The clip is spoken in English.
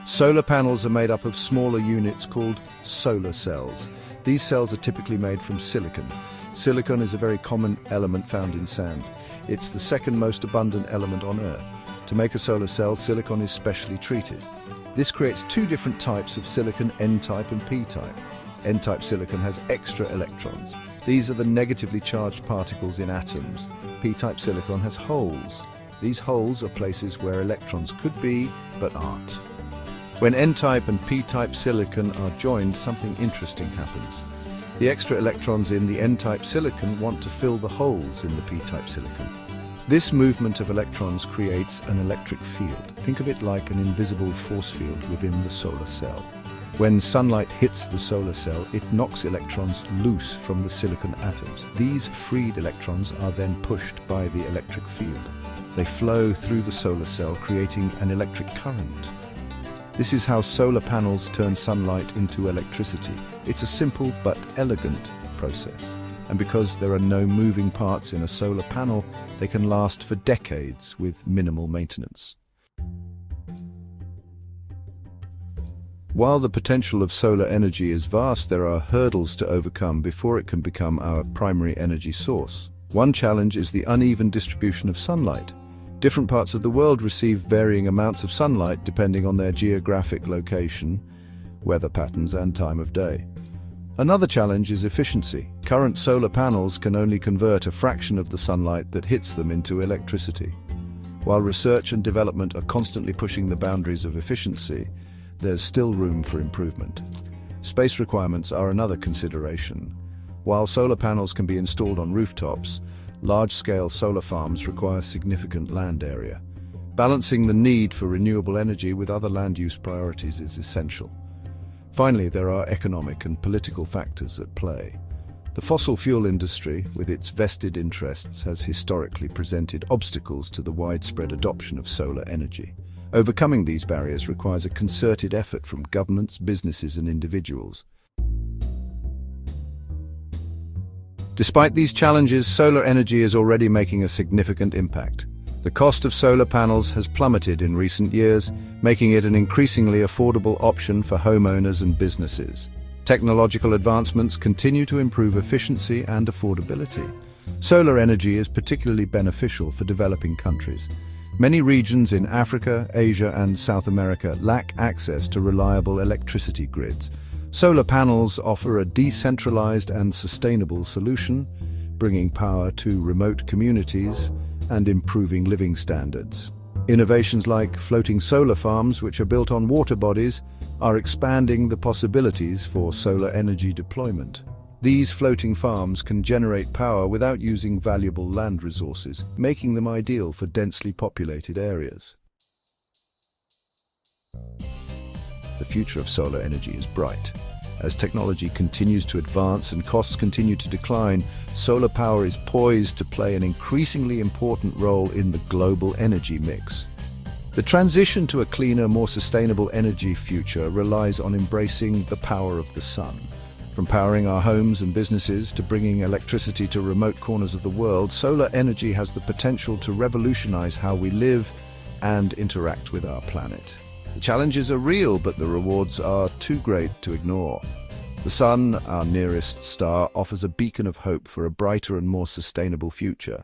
Solar panels are made up of smaller units called solar cells. These cells are typically made from silicon. Silicon is a very common element found in sand. It's the second most abundant element on Earth. To make a solar cell, silicon is specially treated. This creates two different types of silicon, N-type and P-type. N-type silicon has extra electrons. These are the negatively charged particles in atoms. P-type silicon has holes. These holes are places where electrons could be, but aren't. When N-type and P-type silicon are joined, something interesting happens. The extra electrons in the N-type silicon want to fill the holes in the P-type silicon. This movement of electrons creates an electric field. Think of it like an invisible force field within the solar cell. When sunlight hits the solar cell, it knocks electrons loose from the silicon atoms. These freed electrons are then pushed by the electric field. They flow through the solar cell, creating an electric current. This is how solar panels turn sunlight into electricity. It's a simple but elegant process. And because there are no moving parts in a solar panel, they can last for decades with minimal maintenance. While the potential of solar energy is vast, there are hurdles to overcome before it can become our primary energy source. One challenge is the uneven distribution of sunlight. Different parts of the world receive varying amounts of sunlight depending on their geographic location, weather patterns, and time of day. Another challenge is efficiency. Current solar panels can only convert a fraction of the sunlight that hits them into electricity. While research and development are constantly pushing the boundaries of efficiency, there's still room for improvement. Space requirements are another consideration. While solar panels can be installed on rooftops, large-scale solar farms require significant land area. Balancing the need for renewable energy with other land use priorities is essential. Finally, there are economic and political factors at play. The fossil fuel industry, with its vested interests, has historically presented obstacles to the widespread adoption of solar energy. Overcoming these barriers requires a concerted effort from governments, businesses, and individuals. Despite these challenges, solar energy is already making a significant impact. The cost of solar panels has plummeted in recent years, making it an increasingly affordable option for homeowners and businesses. Technological advancements continue to improve efficiency and affordability. Solar energy is particularly beneficial for developing countries. Many regions in Africa, Asia, and South America lack access to reliable electricity grids. Solar panels offer a decentralized and sustainable solution, bringing power to remote communities and improving living standards. Innovations like floating solar farms, which are built on water bodies, are expanding the possibilities for solar energy deployment. These floating farms can generate power without using valuable land resources, making them ideal for densely populated areas. The future of solar energy is bright. As technology continues to advance and costs continue to decline, solar power is poised to play an increasingly important role in the global energy mix. The transition to a cleaner, more sustainable energy future relies on embracing the power of the sun. From powering our homes and businesses to bringing electricity to remote corners of the world, solar energy has the potential to revolutionize how we live and interact with our planet. The challenges are real, but the rewards are too great to ignore. The sun, our nearest star, offers a beacon of hope for a brighter and more sustainable future.